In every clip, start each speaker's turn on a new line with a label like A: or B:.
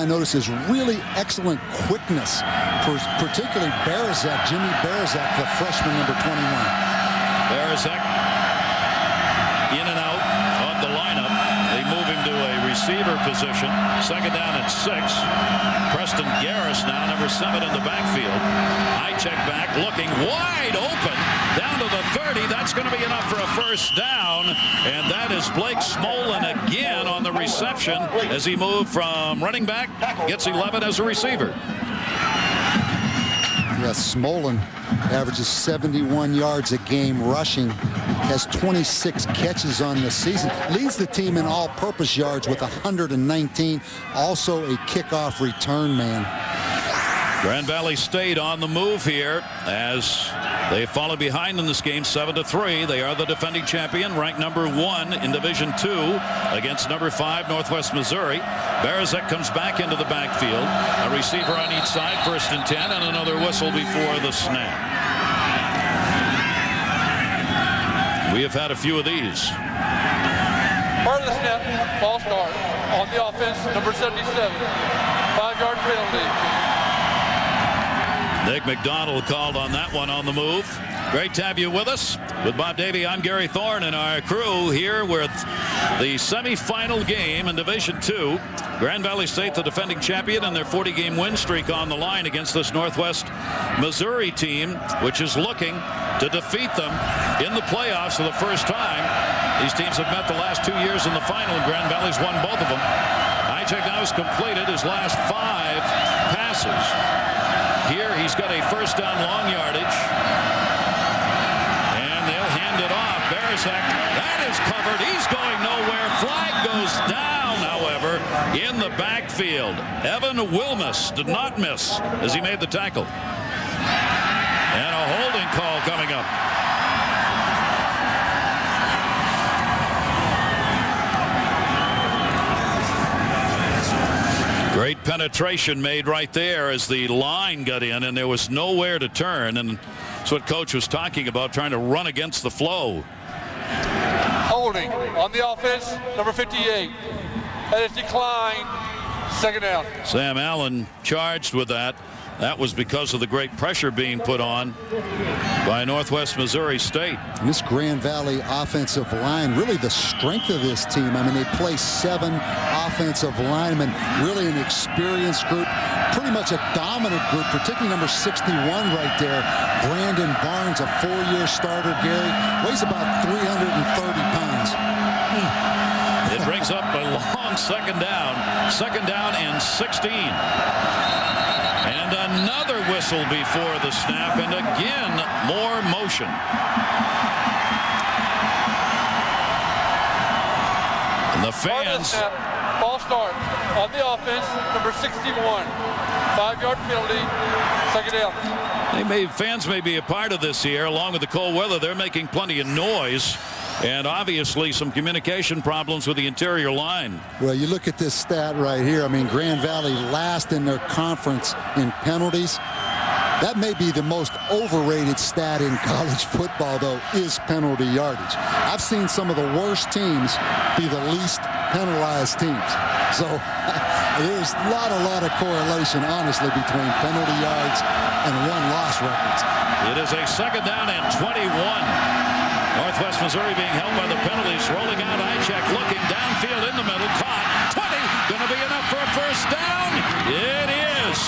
A: I noticed is really excellent quickness, particularly Barazek, Jimmy Barazek, the freshman, number 21.
B: Barazek in and out of the lineup. They move him to a receiver position. Second down and 6. Preston Garris now, number 7 in the backfield. I check back, looking wide open down to the 30. That's going to be enough for a first down, and that is Blake Smolin again on the reception as he moved from running back, gets 11 as a receiver.
A: Yes, Smolin averages 71 yards a game rushing, has 26 catches on the season, leads the team in all-purpose yards with 119, also a kickoff return man.
B: Grand Valley State on the move here as they fallen behind in this game 7-3. They are the defending champion, ranked number 1 in Division II against number 5 Northwest Missouri. Barazek comes back into the backfield. A receiver on each side, 1st and 10, and another whistle before the snap. We have had a few of these.
C: Part of the snap, false start on the offense, number 77, 5-yard penalty.
B: Nick McDonald called on that one on the move. Great to have you with us. With Bob Davie, I'm Gary Thorne, and our crew here with the semifinal game in Division II. Grand Valley State, the defending champion, and their 40-game win streak on the line against this Northwest Missouri team, which is looking to defeat them in the playoffs for the first time. These teams have met the last 2 years in the final, and Grand Valley's won both of them. Ichek now has completed his last 5 passes. Here he's got a first down, long yardage, and they'll hand it off. Barazek, that is covered. He's going nowhere. Flag goes down, however, in the backfield. Evan Wilmus did not miss as he made the tackle. And a holding call coming up. Great penetration made right there as the line got in, and there was nowhere to turn. And that's what Coach was talking about, trying to run against the flow.
C: Holding on the offense, number 58. That is declined. Second down.
B: Sam Allen charged with that. That was because of the great pressure being put on by Northwest Missouri State.
A: And this Grand Valley offensive line, really the strength of this team. I mean, they play 7 offensive linemen, really an experienced group, pretty much a dominant group, particularly number 61 right there. Brandon Barnes, a 4-year starter, Gary, weighs about 330 pounds.
B: It brings up a long second down and 16. And another whistle before the snap, and again, more motion. And the fans.
C: False start on the offense, number 61. 5-yard penalty, second down.
B: Fans may be a part of this here, along with the cold weather. They're making plenty of noise. And obviously some communication problems with the interior line.
A: Well, you look at this stat right here. I mean, Grand Valley last in their conference in penalties. That may be the most overrated stat in college football, though, is penalty yardage. I've seen some of the worst teams be the least penalized teams. So there's a lot of correlation, honestly, between penalty yards and won-loss records.
B: It is a second down and 21. Northwest Missouri being held by the penalties. Rolling out, Ichek looking downfield in the middle. Caught. 20. Going to be enough for a first down. It is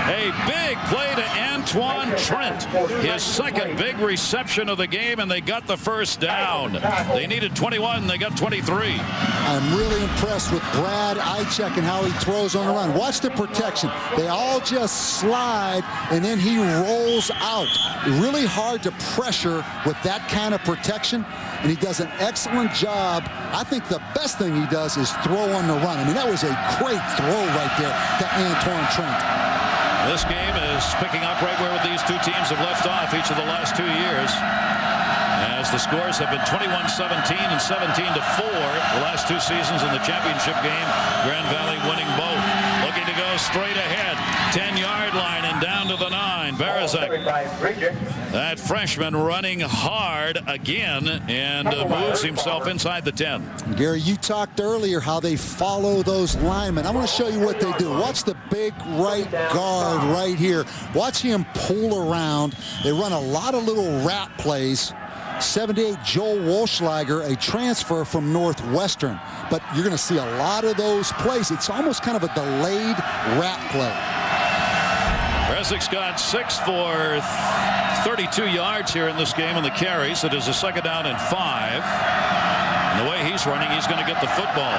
B: a big play to Antoine Trent. His second big reception of the game, and they got the first down. They needed 21. They got 23.
A: I'm really impressed with Brad Ichek and how he throws on the run. Watch the protection. They all just slide, and then he rolls out. Really hard to pressure with that kind of protection, and he does an excellent job. I think the best thing he does is throw on the run. I mean, that was a great throw right there to Antoine Trent.
B: This game is picking up right where these two teams have left off each of the last 2 years, as the scores have been 21-17 and 17-4 the last 2 seasons in the championship game. Grand Valley winning both. Looking to go straight ahead, 10-yard line and down to the 9. Barazek That freshman running hard again and moves himself inside the 10.
A: Gary, you talked earlier how they follow those linemen. I want to show you what they do. Watch the big right guard right here. Watch him pull around. They run a lot of little wrap plays. 78 Joel Walschlager, a transfer from Northwestern. But you're going to see a lot of those plays. It's almost kind of a delayed wrap play.
B: Resnick's got 6 for 32 yards here in this game on the carries. It is a 2nd down and 5. And the way he's running, he's going to get the football.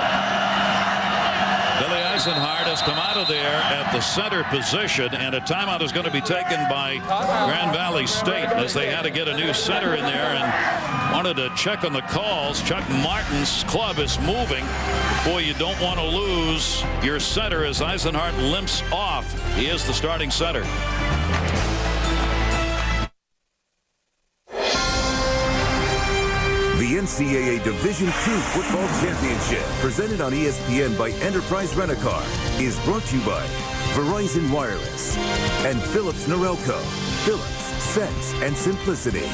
B: Billy Eisenhardt has come out of there at the center position, and a timeout is going to be taken by Grand Valley State as they had to get a new center in there and wanted to check on the calls. Chuck Martin's club is moving. Boy, you don't want to lose your center as Eisenhardt limps off. He is the starting center.
D: The NCAA Division II Football Championship, presented on ESPN by Enterprise Rent-A-Car, is brought to you by Verizon Wireless and Philips Norelco. Philips, sense and simplicity.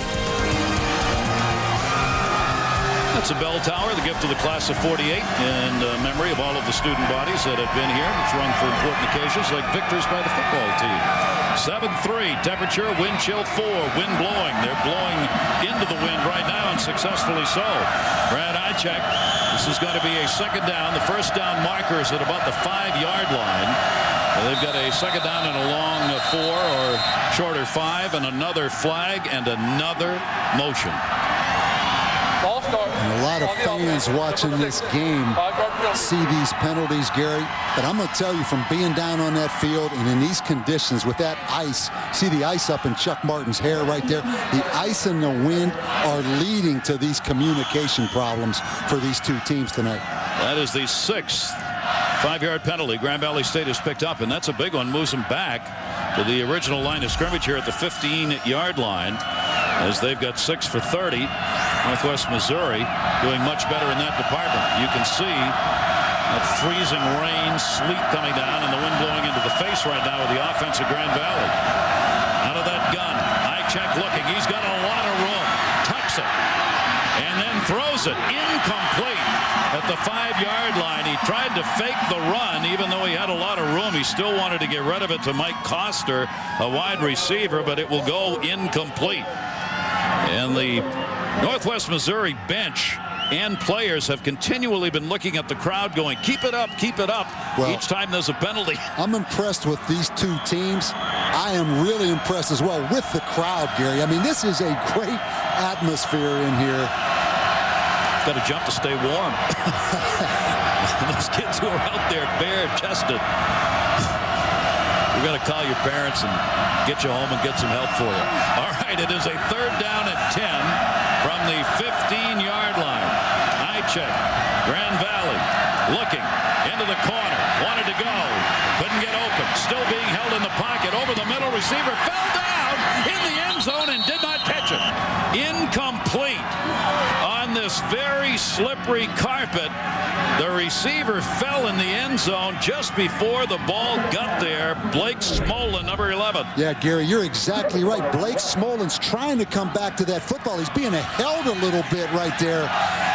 B: That's a bell tower, the gift of the class of 48, in memory of all of the student bodies that have been here. It's rung for important occasions like victories by the football team. 7-3, temperature, wind chill 4, wind blowing. They're blowing into the wind right now, and successfully so. Brad Ichek, this is going to be a 2nd down. The 1st down marker is at about the 5-yard line. They've got a 2nd down and a long 4 or shorter 5, and another flag and another motion.
A: And a lot of fans watching this game see these penalties, Gary. But I'm going to tell you, from being down on that field and in these conditions with that ice, see the ice up in Chuck Martin's hair right there. The ice and the wind are leading to these communication problems for these two teams tonight.
B: That is the 6th 5-yard penalty Grand Valley State has picked up, and that's a big one. Moves them back to the original line of scrimmage here at the 15-yard line, as they've got 6 for 30. Northwest Missouri doing much better in that department. You can see that freezing rain, sleet coming down, and the wind blowing into the face right now of the offense of Grand Valley. Out of that gun, Ichek looking. He's got a lot of room. Tucks it. And then throws it. Incomplete at the 5-yard line. He tried to fake the run. Even though he had a lot of room, he still wanted to get rid of it to Mike Coster, a wide receiver, but it will go incomplete. And the Northwest Missouri bench and players have continually been looking at the crowd going, keep it up, keep it up. Well, each time there's a penalty.
A: I'm impressed with these two teams. I am really impressed as well with the crowd, Gary. I mean, this is a great atmosphere in here.
B: Got to jump to stay warm. Those kids who are out there bare-chested. We're going to call your parents and get you home and get some help for you. All right, it is a 3rd down and 10 from the 15-yard line. Ichek, Grand Valley, looking into the corner, wanted to go, couldn't get open, still being held in the pocket, over the middle, receiver fell down in the end zone and did not catch it. Incomplete on this very slippery carpet. The receiver fell in the end zone just before the ball got there. Blake Smolin, number 11.
A: Yeah, Gary, you're exactly right. Blake Smolin's trying to come back to that football. He's being held a little bit right there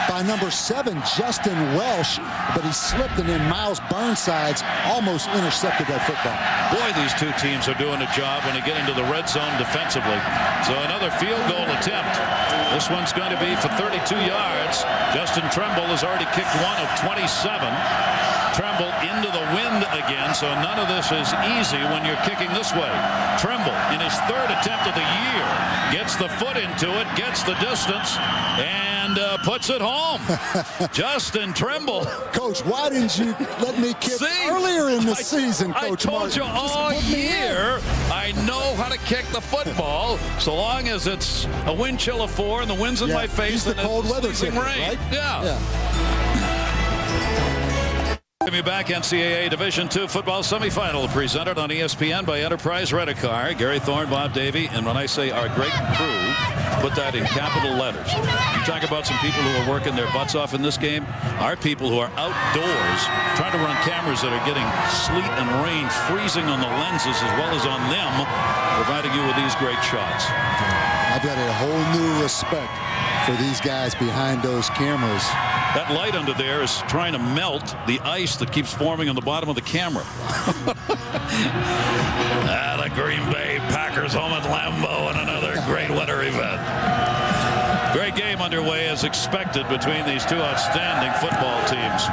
A: by number 7, Justin Welsh, but he slipped, and then Miles Burnsides almost intercepted that football.
B: Boy, these two teams are doing a job when they get into the red zone defensively. So another field goal attempt. This one's going to be for 32 yards. Justin Tremble has already kicked one of 27. Tremble into the wind again, so none of this is easy when you're kicking this way. Tremble, in his 3rd attempt of the year, gets the foot into it, gets the distance, and puts it home. Justin Tremble.
A: Coach, why didn't you let me kick earlier in the season, Coach
B: Martin? I told you all year
A: I
B: know how to kick the football, so long as it's a wind chill of 4 and the wind's in my face
A: and
B: the cold weather rain.
A: Right?
B: Yeah. welcome you back. NCAA Division II football semifinal presented on ESPN by Enterprise Rent-A-Car. Gary Thorne, Bob Davie, and when I say our great crew, put that in capital letters. You talk about some people who are working their butts off in this game. Our people who are outdoors trying to run cameras that are getting sleet and rain freezing on the lenses as well as on them, providing you with these great shots.
A: I've got a whole new respect for these guys behind those cameras.
B: That light under there is trying to melt the ice that keeps forming on the bottom of the camera. The Green Bay Packers home at Lambeau in another great winter event. Great game underway as expected between these two outstanding football teams.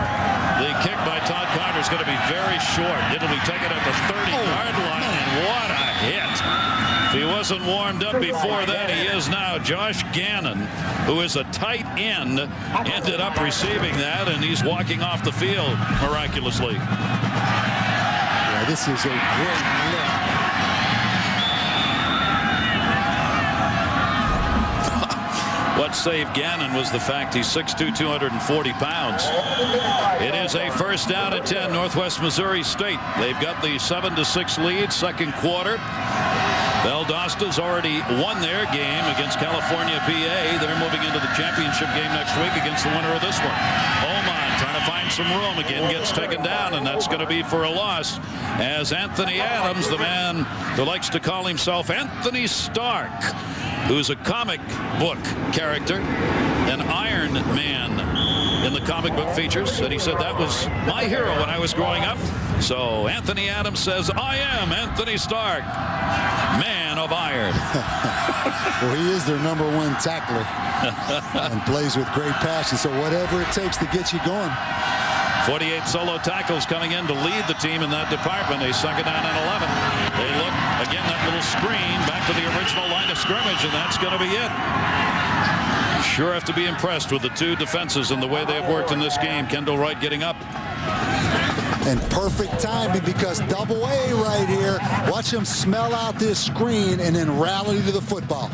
B: The kick by Todd Carter is going to be very short. It'll be taken at the 30-yard line, and what a hit. If he wasn't warmed up before that, he is now. Josh Gannon, who is a tight end, ended up receiving that, and he's walking off the field miraculously.
A: Yeah, this is a great look.
B: What saved Gannon was the fact he's 6'2", 240 pounds. It is a first down and 10, Northwest Missouri State. They've got the 7-6 lead, second quarter. Valdosta's already won their game against California, PA. They're moving into the championship game next week against the winner of this one. Oman trying to find some room again, gets taken down, and that's going to be for a loss as Anthony Adams, the man who likes to call himself Anthony Stark, who's a comic book character, an Iron Man in the comic book features, and he said that was my hero when I was growing up. So Anthony Adams says, I am Anthony Stark, man of iron.
A: Well, he is their #1 tackler and plays with great passion. So whatever it takes to get you going.
B: 48 solo tackles coming in to lead the team in that department. A second down and 11. They look, again, that little screen back to the original line of scrimmage, and that's going to be it. Sure have to be impressed with the two defenses and the way they have worked in this game. Kendall Wright getting up.
A: And perfect timing because double A right here. Watch him smell out this screen and then rally to the football.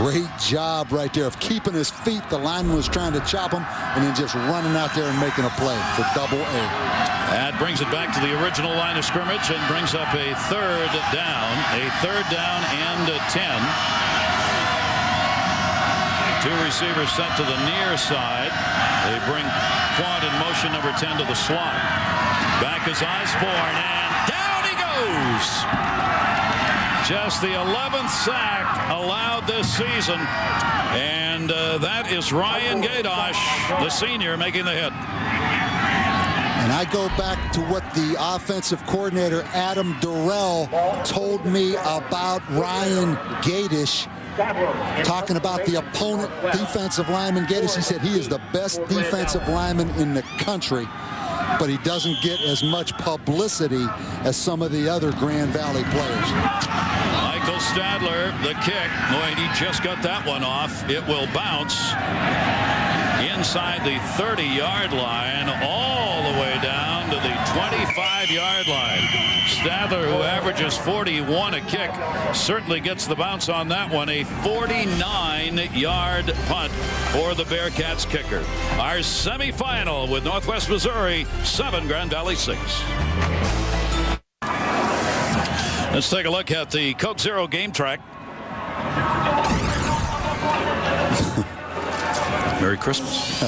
A: Great job right there of keeping his feet. The lineman was trying to chop him and then just running out there and making a play for double A.
B: That brings it back to the original line of scrimmage and brings up a third down. A third down and 10. Two receivers sent to the near side. They bring Quad in motion, number 10, to the slot. Back is Osborne, and down he goes. Just the 11th sack allowed this season. And that is Ryan Gadosh, the senior, making the hit.
A: And I go back to what the offensive coordinator, Adam Durrell, told me about Ryan Gadosh, talking about the opponent defensive lineman Gadosh. He said he is the best defensive lineman in the country, but he doesn't get as much publicity as some of the other Grand Valley players.
B: Michael Stadler, the kick. Boy, he just got that one off. It will bounce inside the 30-yard line all the way down to the 25-yard line. Stadler, who averages 41 a kick, certainly gets the bounce on that one. A 49-yard punt for the Bearcats kicker. Our semifinal with Northwest Missouri 7, Grand Valley 6. Let's take a look at the Coke Zero game track. Merry Christmas.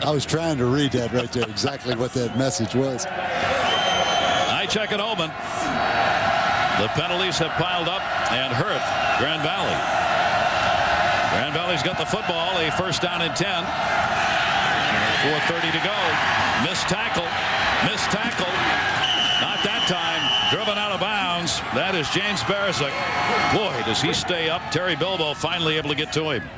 A: I was trying to read that right there, exactly what that message was.
B: I check at Oman. The penalties have piled up and hurt Grand Valley. Grand Valley's got the football, a first down and 10. 4:30 to go. Missed tackle. Missed tackle. Not that time. Driven out of bounds. That is James Barazik. Boy, does he stay up. Terry Bilbo finally able to get to him.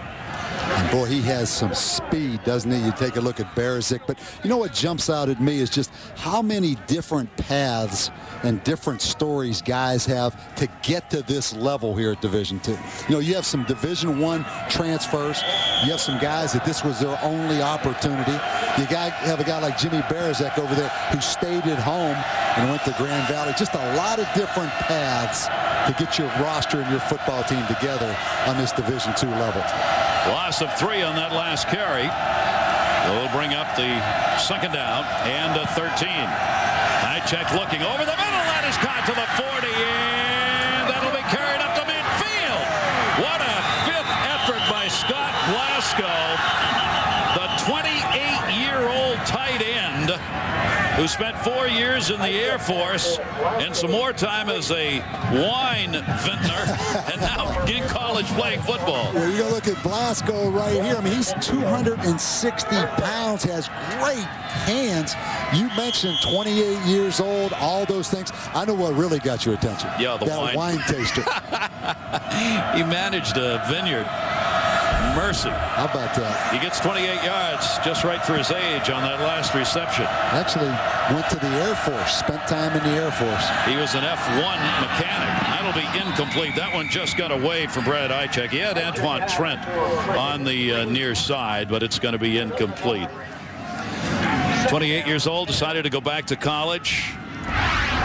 A: And boy, he has some speed, doesn't he? You take a look at Barazik. But you know what jumps out at me is just how many different paths and different stories guys have to get to this level here at Division II. You know, you have some Division I transfers. You have some guys that this was their only opportunity. You have a guy like Jimmy Barazik over there who stayed at home and went to Grand Valley. Just a lot of different paths to get your roster and your football team together on this Division II level.
B: Loss of 3 on that last carry. They'll bring up the second down and 13. High-check looking over the middle. That is caught to the 40, and that'll be carried up to midfield. What a fifth effort by Scott Glasgow, the 28-year-old tight end who spent 4 years in the Air Force and some more time as a wine vintner and now in college playing football.
A: Well, you look at Glasgow right here. I mean, he's 260 pounds, has great hands. You mentioned 28 years old, all those things. I know what really got your attention.
B: Yeah,
A: that wine taster.
B: He managed a vineyard. Nwmsu.
A: How about that?
B: He gets 28 yards, just right for his age on that last reception.
A: Actually went to the Air Force, spent time in the Air Force.
B: He was an F1 mechanic. That'll be incomplete. That one just got away from Brad Ichek. He had Antoine Trent on the near side, but it's going to be incomplete. 28 years old, decided to go back to college.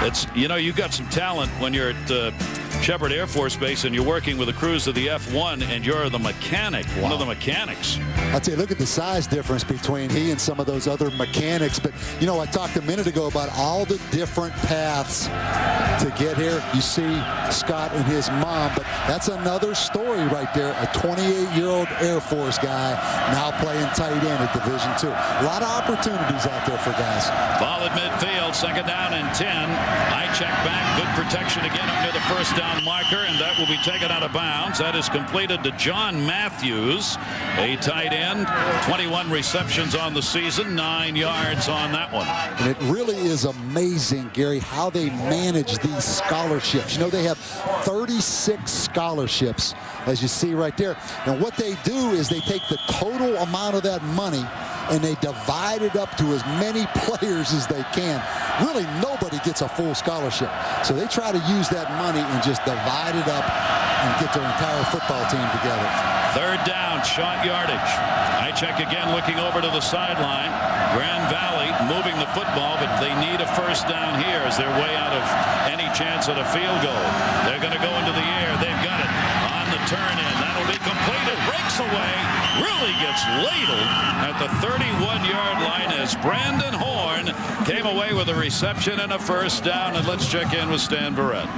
B: It's, you know, you got some talent when you're at Shepherd Air Force Base and you're working with the crews of the F1 and you're the mechanic, one of the mechanics.
A: I'll tell you, look at the size difference between he and some of those other mechanics. But, you know, I talked a minute ago about all the different paths to get here. You see Scott and his mom, but that's another story right there. A 28-year-old Air Force guy now playing tight end at Division II. A lot of opportunities out there for guys.
B: Ball at midfield, second down and 10. I check back, good protection again up near the first down marker, and that will be taken out of bounds. That is completed to John Matthews, a tight end. 21 receptions on the season, 9 yards on that one.
A: And it really is amazing, Gary, how they manage these scholarships. You know, they have 36 scholarships, as you see right there. And what they do is they take the total amount of that money and they divide it up to as many players as they can. Really, nobody gets a full scholarship. So they try to use that money and just divide it up and get their entire football team together.
B: Third down, short yardage. I check again, looking over to the sideline. Grand Valley moving the football, but they need a first down here as they're way out of any chance at a field goal. They're going to go into the air. They've got it on the turn in. That'll be completed. Breaks away. Really gets ladled at the 31-yard line as Brandon Horn came away with a reception and a first down. And let's check in with Stan Barrett.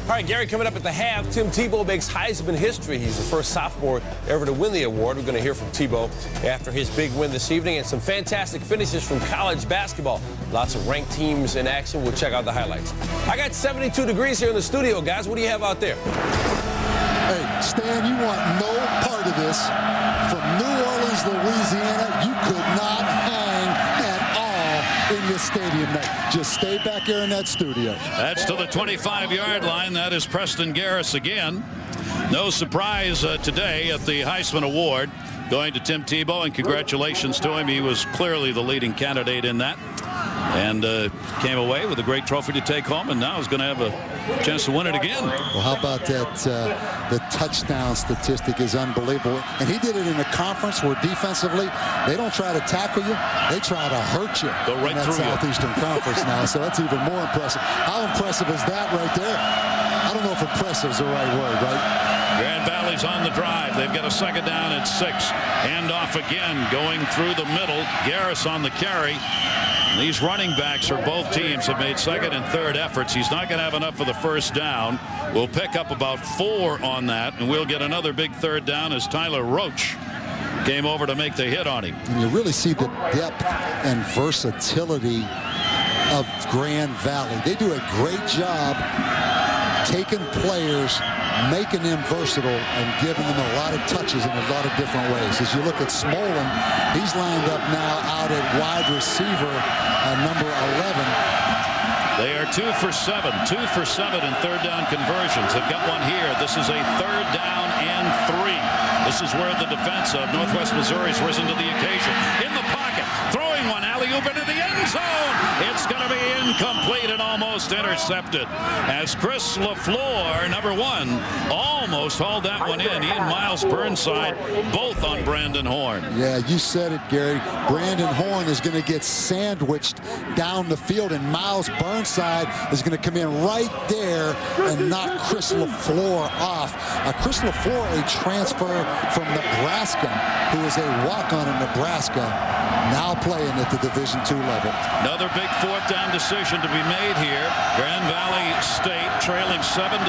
E: All right, Gary, coming up at the half, Tim Tebow makes Heisman history. He's the first sophomore ever to win the award. We're going to hear from Tebow after his big win this evening, and some fantastic finishes from college basketball. Lots of ranked teams in action. We'll check out the highlights. I got 72 degrees here in the studio, guys. What do you have out there?
A: Hey, Stan, you want no part of this. From New Orleans, Louisiana, you could not hang at all in this stadium night. Just stay back here in that studio.
B: That's to the 25-yard line. That is Preston Garris again. No surprise today at the Heisman Award going to Tim Tebow, and congratulations to him. He was clearly the leading candidate in that, and came away with a great trophy to take home, and now is going to have a chance to win it again.
A: Well, how about that? The touchdown statistic is unbelievable. And he did it in a conference where defensively, they don't try to tackle you. They try to hurt you.
B: Go right through
A: Southeastern Conference now, so that's even more impressive. How impressive is that right there? I don't know if impressive is the right word, right?
B: Grand Valley's on the drive. They've got a second down at 6. Hand off again, going through the middle. Garris on the carry. These running backs for both teams have made second and third efforts. He's not going to have enough for the first down. We'll pick up about 4 on that, and we'll get another big third down as Tyler Roach came over to make the hit on him.
A: And you really see the depth and versatility of Grand Valley. They do a great job taking players, making them versatile, and giving them a lot of touches in a lot of different ways. As you look at Smolin, he's lined up now out at wide receiver, number 11.
B: They are 2 for 7. 2 for 7 in third down conversions. They've got one here. This is a third down and 3. This is where the defense of Northwest Missouri's risen to the occasion. In the pocket, throwing one alley-oop into the end zone. It's going to be incomplete and almost almost intercepted as Chris LaFleur, number 1, almost hauled that one in. He and Miles Burnside both on Brandon Horn.
A: Yeah, you said it, Gary. Brandon Horn is going to get sandwiched down the field, and Miles Burnside is going to come in right there and knock Chris LaFleur off. Chris LaFleur, a transfer from Nebraska, who is a walk-on in Nebraska, now playing at the Division II level.
B: Another big 4th down decision to be made here. Grand Valley State trailing 7-6.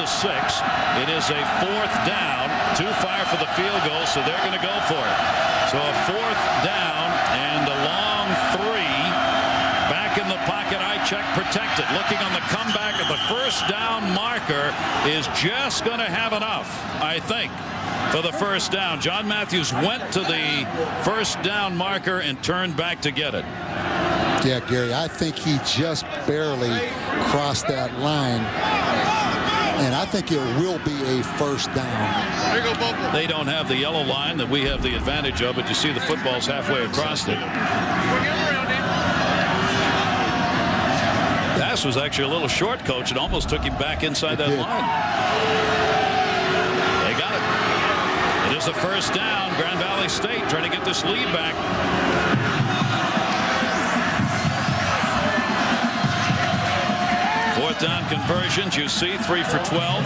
B: It is a 4th down, too far for the field goal, so they're going to go for it. So a 4th down and a long 3. Back in the pocket, eye check protected. Looking on the comeback at the 1st down marker is just going to have enough, I think, for the 1st down. John Matthews went to the 1st down marker and turned back to get it.
A: Yeah, Gary, I think he just barely crossed that line. And I think it will be a 1st down.
B: They don't have the yellow line that we have the advantage of, but you see the football's halfway across it. Pass was actually a little short, Coach. It almost took him back inside that line. They got it. It is a 1st down. Grand Valley State trying to get this lead back. 4th down conversions, you see, 3 for 12.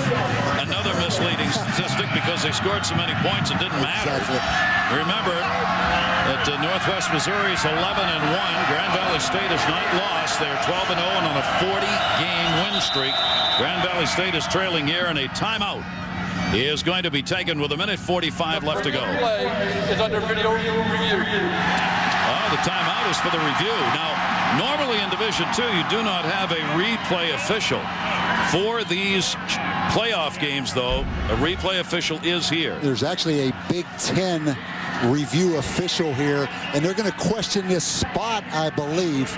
B: Another misleading statistic because they scored so many points it didn't matter.
A: Exactly.
B: Remember that Northwest Missouri is 11-1. Grand Valley State has not lost. They're 12-0 and on a 40-game win streak. Grand Valley State is trailing here, and a timeout is going to be taken with 1:45 left to go.
C: Play is under video review.
B: Oh, the timeout is for the review. Now, normally in Division II, you do not have a replay official. For these playoff games, though, a replay official is here.
A: There's actually a Big Ten review official here, and they're going to question this spot, I believe.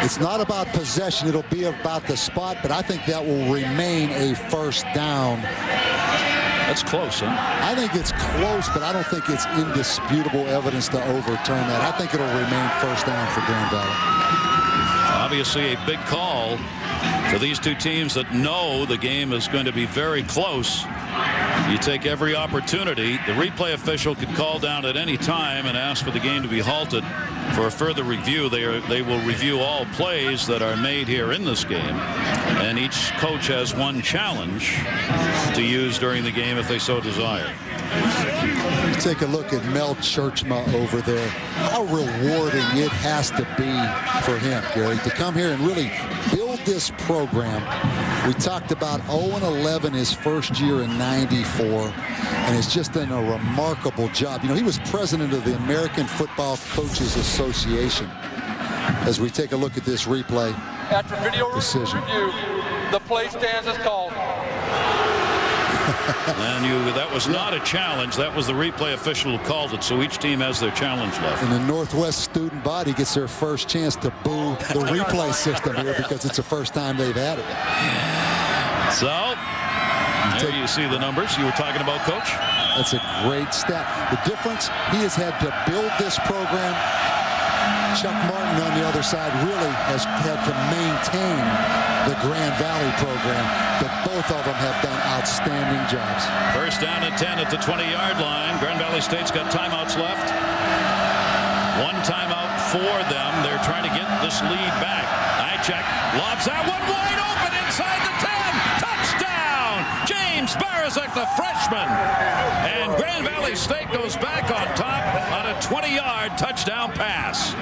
A: It's not about possession. It'll be about the spot, but I think that will remain a 1st down.
B: That's close, huh?
A: I think it's close, but I don't think it's indisputable evidence to overturn that. I think it'll remain 1st down for Grand Valley.
B: Obviously a big call for these two teams that know the game is going to be very close. You take every opportunity. The replay official could call down at any time and ask for the game to be halted for a further review. They will review all plays that are made here in this game, and each coach has one challenge to use during the game if they so desire.
A: Take a look at Mel Churchma over there. How rewarding it has to be for him, Gary, to come here and really build this program. We talked about 0-11 his first year in '94, and it's just done a remarkable job. You know, he was president of the American Football Coaches Association. As we take a look at this replay
C: After video
A: decision.
C: review, the play stands as called.
B: And that was not a challenge. That was the replay official who called it. So each team has their challenge left.
A: And the Northwest student body gets their first chance to boo the replay system here because it's the first time they've had it.
B: So there you see the numbers you were talking about, Coach.
A: That's a great stat. The difference, he has had to build this program. Chuck Martin on the other side really has had to maintain the Grand Valley program, but both of them have done outstanding jobs.
B: 1st down and 10 at the 20-yard line. Grand Valley State's got timeouts left. One timeout for them. They're trying to get this lead back. Eye check, lobs that one wide open inside the 10. Touchdown! James Barazek, the freshman. And Grand Valley State goes back on top on a 20-yard touchdown pass.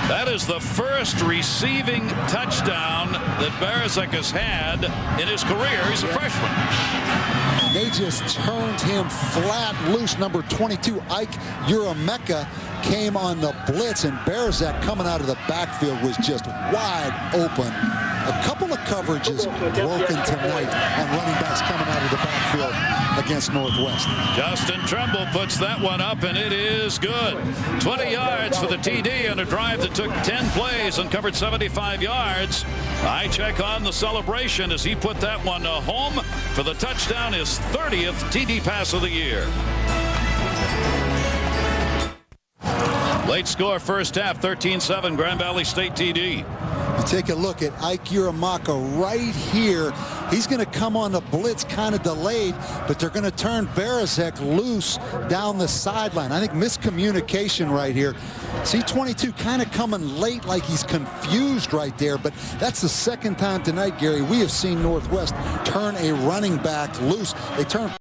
B: That is the first receiving touchdown that Barazek has had in his career. He's a freshman.
A: They just turned him flat loose. Number 22, Ike Urameka, came on the blitz, and Barazek coming out of the backfield was just wide open. A couple of coverages broken tonight on running backs coming out of the backfield against Northwest.
B: Justin Tremble puts that one up, and it is good. 20 yards for the TD on a drive that took 10 plays and covered 75 yards. Eye check on the celebration as he put that one home for the touchdown, his 30th TD pass of the year. Late score first half, 13-7, Grand Valley State TD.
A: You take a look at Ike Uramaka right here. He's going to come on the blitz kind of delayed, but they're going to turn Barazek loose down the sideline. I think miscommunication right here. See 22 kind of coming late like he's confused right there, but that's the second time tonight, Gary, we have seen Northwest turn a running back loose. They turn